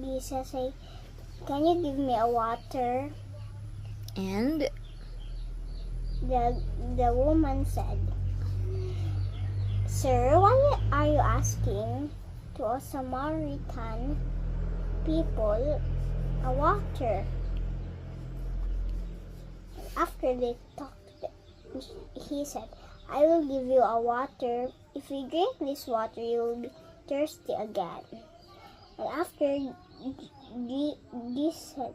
Jesus said, "Can you give me a water?" And The woman said, "Sir, why are you asking to a Samaritan people a water?" After they talked, he said, "I will give you a water. If you drink this water, you will be thirsty again." And after this said,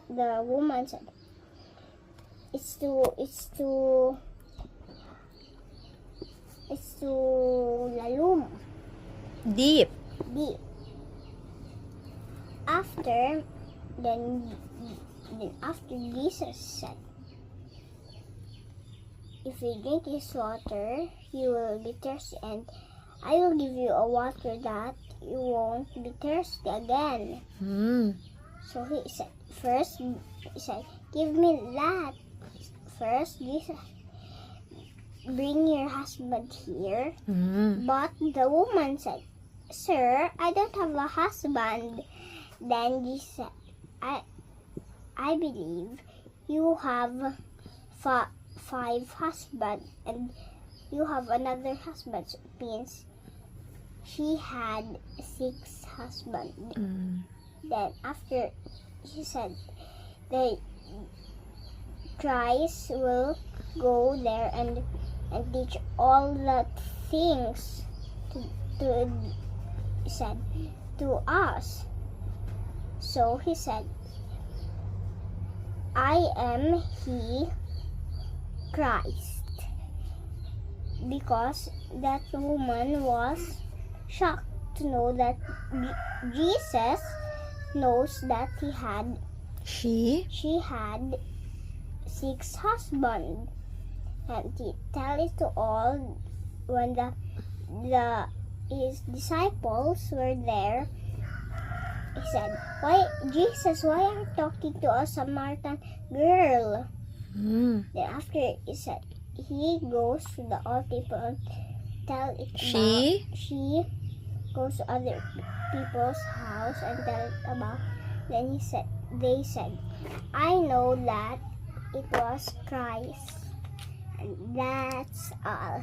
the woman said, It's too lalum, deep. deep. After Jesus said, "If you drink this water, you will be thirsty, and I will give you a water that you won't be thirsty again." So he said, "Give me that." First, Jesus, "Bring your husband here." But the woman said, "Sir, I don't have a husband." Then Jesus said, I believe you have five husbands, and you have another husband. So it means she had 6 husbands. Then after he said, the Christ will go there and teach all the things to us. So he said, "I am He, Christ." Because that woman was shocked to know that Jesus knows that she had 6 husbands, and he tell it to all. When his disciples were there, he said, "Why, Jesus, why are you talking to a Samaritan girl?" Then after he said, he goes to the old people and tell it She goes to other people's house and tell it about. Then they said, "I know that it was Christ." And that's all.